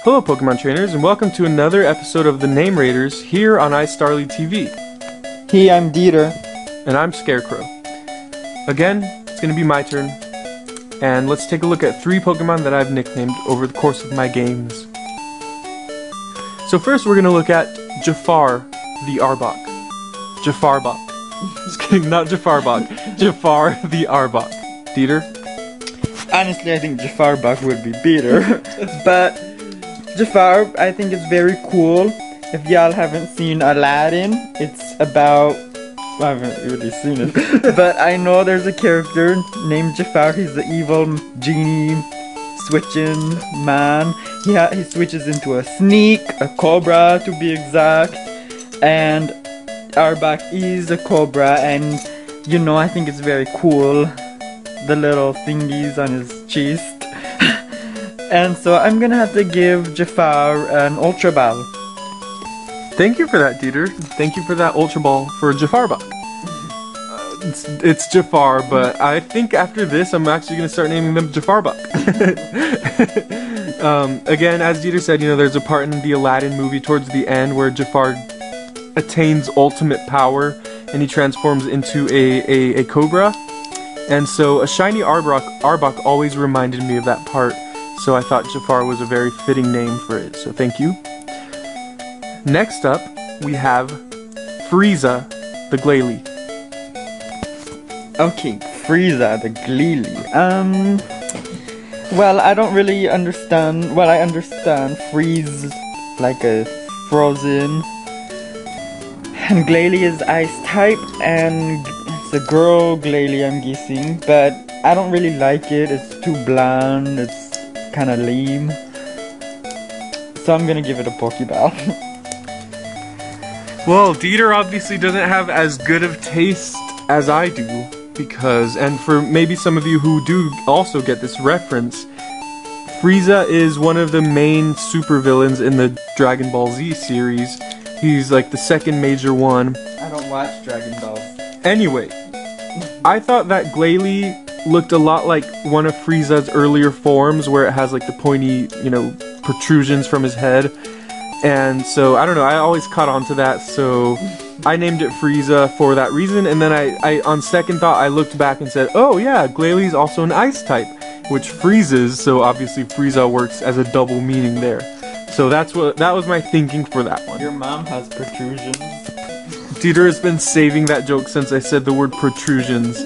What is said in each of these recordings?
Hello Pokemon trainers, and welcome to another episode of the Name Raiders here on iStarlyTV. Hey, I'm Dieter. And I'm Scarecrow. Again, it's going to be my turn, and let's take a look at 3 Pokemon that I've nicknamed over the course of my games. So first we're going to look at Jafar the Arbok. Jafarbok. Just kidding, not Jafarbok. Jafar the Arbok. Dieter? Honestly, I think Jafarbok would be better, but Jafar, I think is very cool. If y'all haven't seen Aladdin, it's about... well, I haven't really seen it, but I know there's a character named Jafar. He's the evil genie switching man. He switches into a snake, a cobra to be exact, and Arbok is a cobra, and you know, I think it's very cool, the little thingies on his chest. And so I'm gonna have to give Jafar an Ultra Ball. Thank you for that, Dieter. Thank you for that Ultra Ball for Jafarbok. It's Jafar, but I think after this I'm actually going to start naming them Jafarbok. Again, as Dieter said, you know, there's a part in the Aladdin movie towards the end where Jafar attains ultimate power and he transforms into a cobra. And so a shiny Arbok always reminded me of that part. So I thought Jafar was a very fitting name for it, so thank you. Next up, we have Frieza the Glalie. Okay, Frieza the Glalie. Well, I don't really understand. Well, I understand freeze like a frozen. And Glalie is ice type, and it's a girl Glalie, I'm guessing. But I don't really like it. It's too bland. It's kind of lame. So I'm gonna give it a Pokeball. Well, Dieter obviously doesn't have as good of taste as I do. Because, and for maybe some of you who do also get this reference, Frieza is one of the main supervillains in the Dragon Ball Z series. He's like the second major one. I don't watch Dragon Ball. Anyway, I thought that Glalie looked a lot like one of Frieza's earlier forms where it has like the pointy, you know, protrusions from his head. And so, I don't know, I always caught on to that, so I named it Frieza for that reason, and then I on second thought, I looked back and said, oh yeah, Glalie's also an ice type, which freezes, so obviously Frieza works as a double meaning there. So that was my thinking for that one. Your mom has protrusions. Dieter has been saving that joke since I said the word protrusions,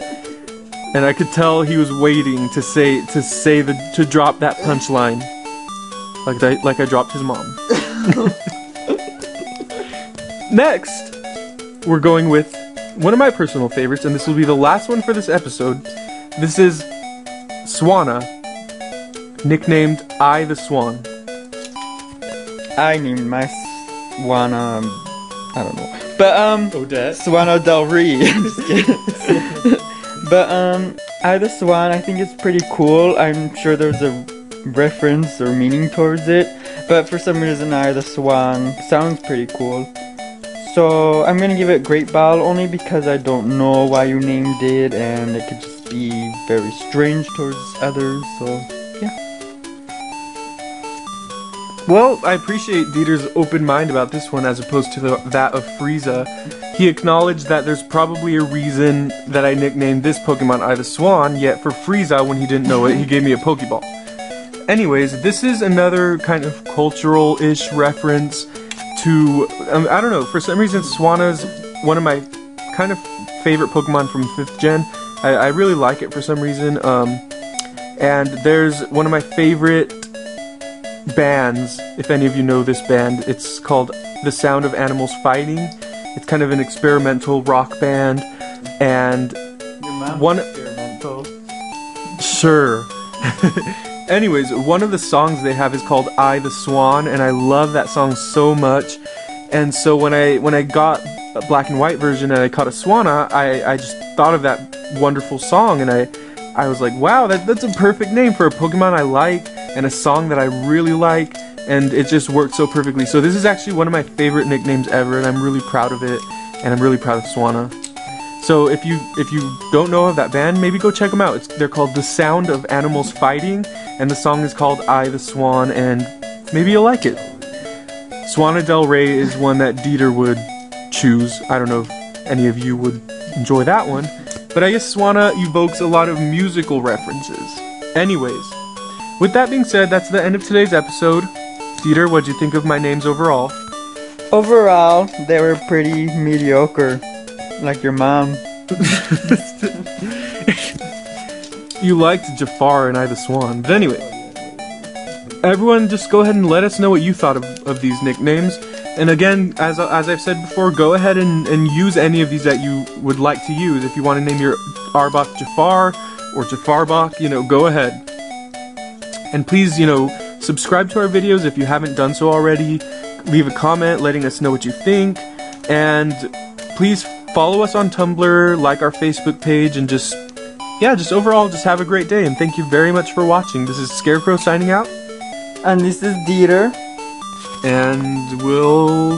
and I could tell he was waiting to drop that punchline, like I dropped his mom. Next, we're going with one of my personal favorites, and this will be the last one for this episode. This is Swanna, nicknamed I the Swan. I named my Swanna, I don't know, but Odette? Swanna Del Rey. Just kidding. But I the Swan, I think it's pretty cool. I'm sure there's a reference or meaning towards it, but for some reason I the Swan sounds pretty cool. So I'm gonna give it Great Ball only because I don't know why you named it, and it could just be very strange towards others, so yeah. Well, I appreciate Dieter's open mind about this one as opposed to that of Frieza. He acknowledged that there's probably a reason that I nicknamed this Pokemon I the Swan, yet for Frieza, when he didn't know it, he gave me a Pokeball. Anyways, this is another kind of cultural-ish reference to, I don't know, for some reason Swanna's one of my kind of favorite Pokemon from 5th gen. I really like it for some reason. And there's one of my favorite bands, if any of you know this band. It's called The Sound of Animals Fighting. It's kind of an experimental rock band. And Your mom's experimental. Sure. Anyways, one of the songs they have is called I the Swan, and I love that song so much. And so when I got a black and white version and I caught a Swanna, I just thought of that wonderful song, and I was like, wow, that's a perfect name for a Pokemon I like and a song that I really like, and it just worked so perfectly. So this is actually one of my favorite nicknames ever, and I'm really proud of it, and I'm really proud of Swanna. So if you don't know of that band, maybe go check them out. They're called The Sound of Animals Fighting, and the song is called I the Swan, and maybe you'll like it. Swana Del Rey is one that Dieter would choose. I don't know if any of you would enjoy that one, but I guess Swana evokes a lot of musical references. Anyways, with that being said, that's the end of today's episode. Dieter, what'd you think of my names overall? Overall, they were pretty mediocre, like your mom. You liked Jafar and I the Swan. But anyway, everyone just go ahead and let us know what you thought of these nicknames. And again, as I've said before, go ahead and use any of these that you would like to use. If you want to name your Arbok Jafar or Jafarbok, you know, go ahead. And please, you know, subscribe to our videos if you haven't done so already. Leave a comment letting us know what you think. And please follow us on Tumblr, like our Facebook page, and just overall, just have a great day. And thank you very much for watching. This is Scarecrow signing out. And this is Dieter. And we'll